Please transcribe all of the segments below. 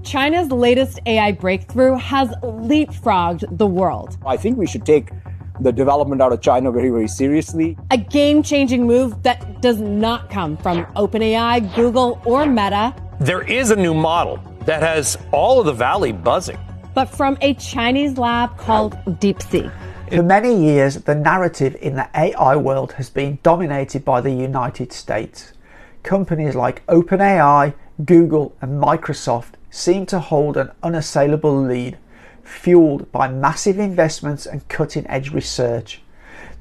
China's latest AI breakthrough has leapfrogged the world. I think we should take the development out of China very, very seriously. A game-changing move that does not come from OpenAI, Google, or Meta. There is a new model that has all of the valley buzzing. But from a Chinese lab called Deepseek. For many years, the narrative in the AI world has been dominated by the United States. Companies like OpenAI, Google, and Microsoft seem to hold an unassailable lead, fueled by massive investments and cutting-edge research.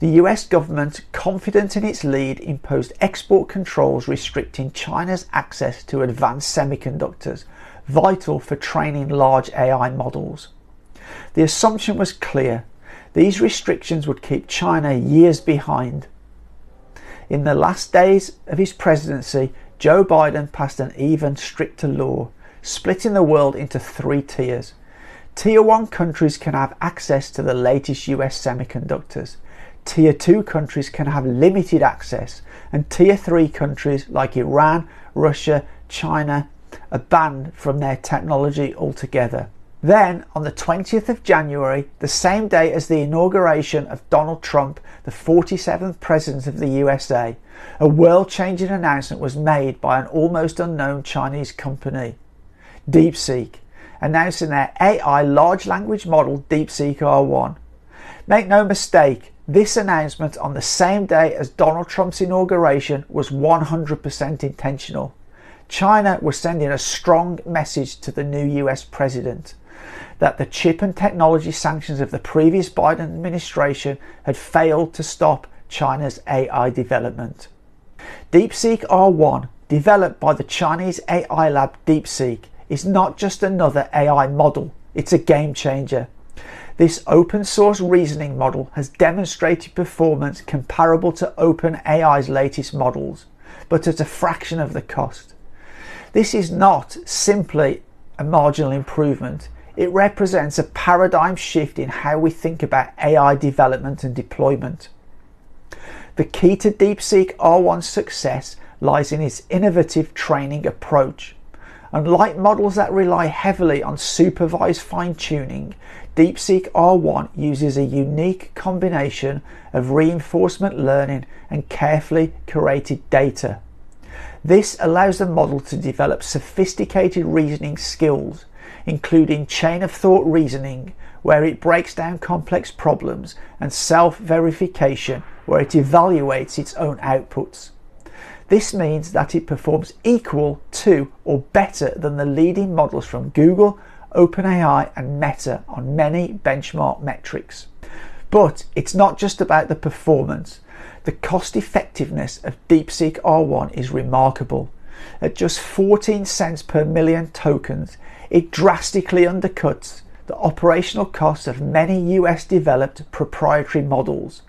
The US government, confident in its lead, imposed export controls restricting China's access to advanced semiconductors, vital for training large AI models. The assumption was clear. These restrictions would keep China years behind. In the last days of his presidency, Joe Biden passed an even stricter law, splitting the world into 3 tiers. Tier 1 countries can have access to the latest US semiconductors. Tier 2 countries can have limited access, and Tier 3 countries like Iran, Russia, China are banned from their technology altogether. Then, on the 20th of January, the same day as the inauguration of Donald Trump, the 47th President of the USA, a world-changing announcement was made by an almost unknown Chinese company, Deepseek, announcing their AI large language model Deepseek R1. Make no mistake, this announcement on the same day as Donald Trump's inauguration was 100% intentional. China was sending a strong message to the new US president that the chip and technology sanctions of the previous Biden administration had failed to stop China's AI development. Deepseek R1, developed by the Chinese AI lab Deepseek, is not just another AI model, it's a game changer. This open source reasoning model has demonstrated performance comparable to OpenAI's latest models, but at a fraction of the cost. This is not simply a marginal improvement. It represents a paradigm shift in how we think about AI development and deployment. The key to Deepseek R1's success lies in its innovative training approach. Unlike models that rely heavily on supervised fine-tuning, Deepseek R1 uses a unique combination of reinforcement learning and carefully curated data. This allows the model to develop sophisticated reasoning skills, including chain of thought reasoning, where it breaks down complex problems, and self-verification, where it evaluates its own outputs. This means that it performs equal to or better than the leading models from Google, OpenAI and Meta on many benchmark metrics. But it's not just about the performance. The cost effectiveness of Deepseek R1 is remarkable. At just 14 cents per million tokens, it drastically undercuts the operational costs of many US developed proprietary models.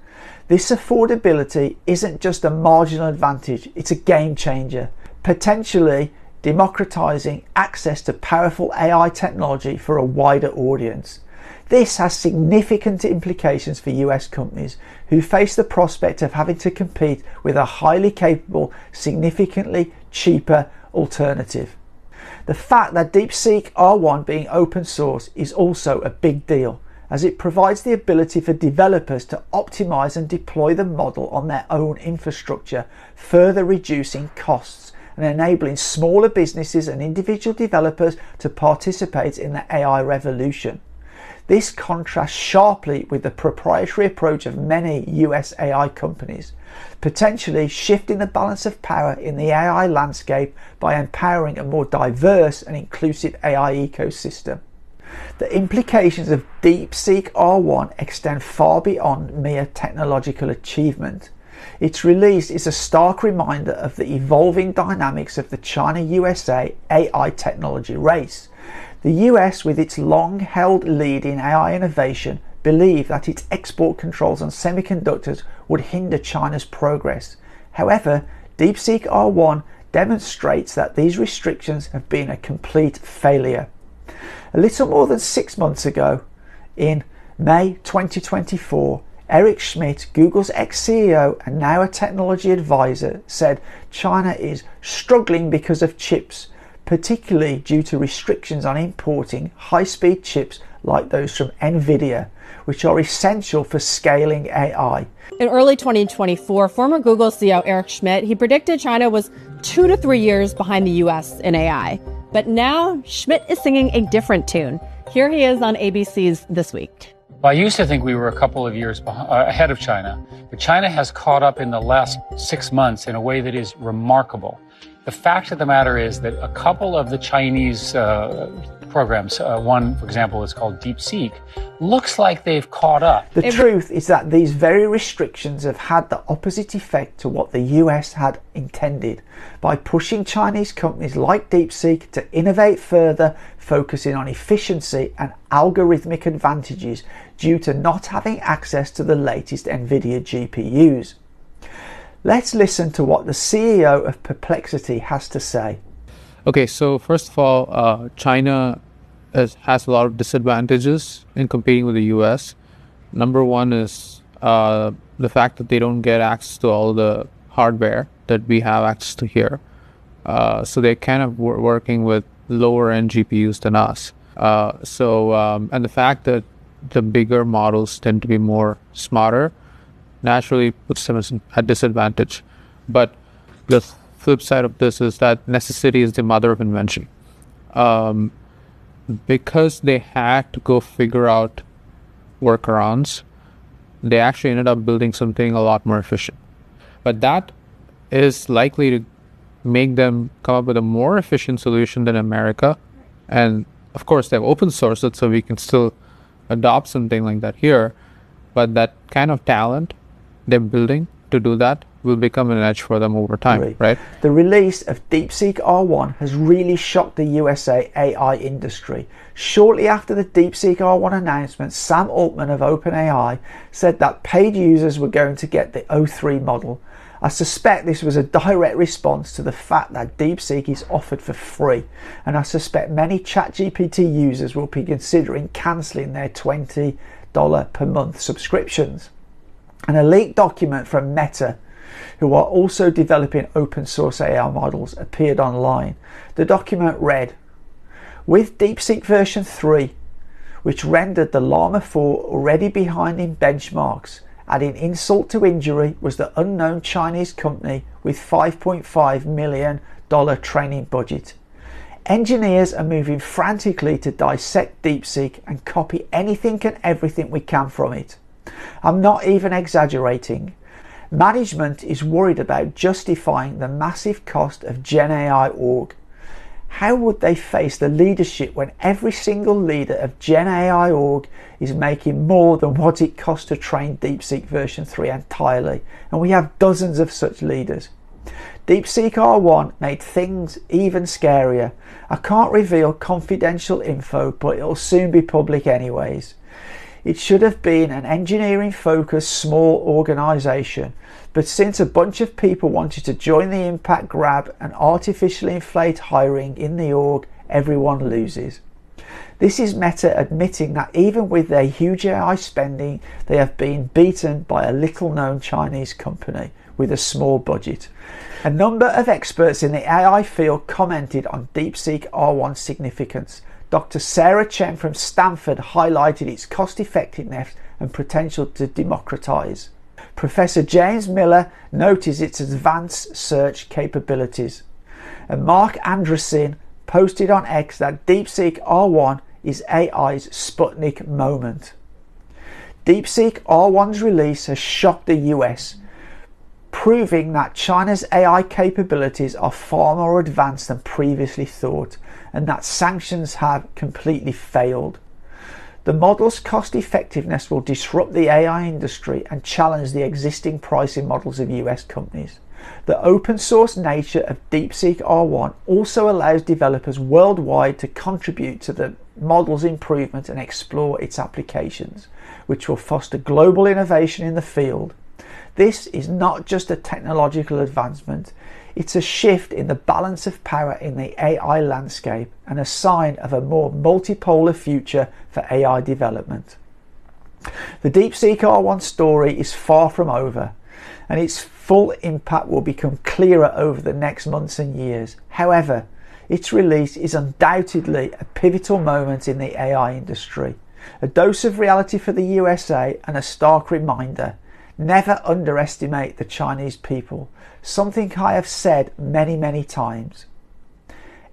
This affordability isn't just a marginal advantage, it's a game changer, potentially democratizing access to powerful AI technology for a wider audience. This has significant implications for US companies who face the prospect of having to compete with a highly capable, significantly cheaper alternative. The fact that Deepseek R1 being open source is also a big deal, as it provides the ability for developers to optimize and deploy the model on their own infrastructure, further reducing costs and enabling smaller businesses and individual developers to participate in the AI revolution. This contrasts sharply with the proprietary approach of many US AI companies, potentially shifting the balance of power in the AI landscape by empowering a more diverse and inclusive AI ecosystem. The implications of Deepseek R1 extend far beyond mere technological achievement. Its release is a stark reminder of the evolving dynamics of the China-USA AI technology race. The US, with its long-held lead in AI innovation, believed that its export controls on semiconductors would hinder China's progress. However, Deepseek R1 demonstrates that these restrictions have been a complete failure. A little more than 6 months ago, in May 2024, Eric Schmidt, Google's ex-CEO and now a technology advisor, said China is struggling because of chips, particularly due to restrictions on importing high-speed chips like those from NVIDIA, which are essential for scaling AI. In early 2024, former Google CEO Eric Schmidt, he predicted China was 2 to 3 years behind the US in AI. But now Schmidt is singing a different tune. Here he is on ABC's This Week. Well, I used to think we were a couple of years ahead of China, but China has caught up in the last 6 months in a way that is remarkable. The fact of the matter is that a couple of the Chinese programs, one, for example, is called Deepseek, looks like they've caught up. The truth is that these very restrictions have had the opposite effect to what the US had intended by pushing Chinese companies like Deepseek to innovate further, focusing on efficiency and algorithmic advantages due to not having access to the latest NVIDIA GPUs. Let's listen to what the CEO of Perplexity has to say. Okay, so first of all, China has a lot of disadvantages in competing with the US. Number one is the fact that they don't get access to all the hardware that we have access to here. So they're kind of working with lower end GPUs than us. And the fact that the bigger models tend to be more smarter naturally puts them at disadvantage. But the flip side of this is that necessity is the mother of invention. Because they had to go figure out workarounds, they actually ended up building something a lot more efficient. But that is likely to make them come up with a more efficient solution than America. And of course, they've open sourced it, so we can still adopt something like that here. But that kind of talent they're building to do that will become an edge for them over time, right? The release of DeepSeek R1 has really shocked the USA AI industry. Shortly after the DeepSeek R1 announcement, Sam Altman of OpenAI said that paid users were going to get the O3 model. I suspect this was a direct response to the fact that DeepSeek is offered for free, and I suspect many ChatGPT users will be considering cancelling their $20 per month subscriptions. And a leaked document from Meta, who are also developing open source AI models, appeared online. The document read, with DeepSeek version 3, which rendered the Llama 4 already behind in benchmarks, adding insult to injury was the unknown Chinese company with $5.5 million training budget. Engineers are moving frantically to dissect DeepSeek and copy anything and everything we can from it. I'm not even exaggerating. Management is worried about justifying the massive cost of GenAI org. How would they face the leadership when every single leader of GenAI org is making more than what it costs to train DeepSeek version 3 entirely? And we have dozens of such leaders. DeepSeek R1 made things even scarier. I can't reveal confidential info, but it'll soon be public anyways. It should have been an engineering-focused small organisation, but since a bunch of people wanted to join the impact grab and artificially inflate hiring in the org, everyone loses. This is Meta admitting that even with their huge AI spending, they have been beaten by a little-known Chinese company with a small budget. A number of experts in the AI field commented on DeepSeek R1's significance. Dr. Sarah Chen from Stanford highlighted its cost-effectiveness and potential to democratize. Professor James Miller noticed its advanced search capabilities. And Mark Andreessen posted on X that DeepSeek R1 is AI's Sputnik moment. DeepSeek R1's release has shocked the US, proving that China's AI capabilities are far more advanced than previously thought, and that sanctions have completely failed. The model's cost effectiveness will disrupt the AI industry and challenge the existing pricing models of US companies. The open source nature of DeepSeek R1 also allows developers worldwide to contribute to the model's improvement and explore its applications, which will foster global innovation in the field. This is not just a technological advancement, it's a shift in the balance of power in the AI landscape and a sign of a more multipolar future for AI development. The DeepSeek R1 story is far from over, and its full impact will become clearer over the next months and years. However, Its release is undoubtedly a pivotal moment in the AI industry, a dose of reality for the USA and a stark reminder: never underestimate the Chinese people, something I have said many times.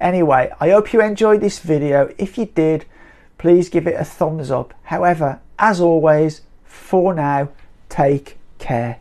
Anyway, I hope you enjoyed this video. If you did, please give it a thumbs up. However, as always, for now, take care.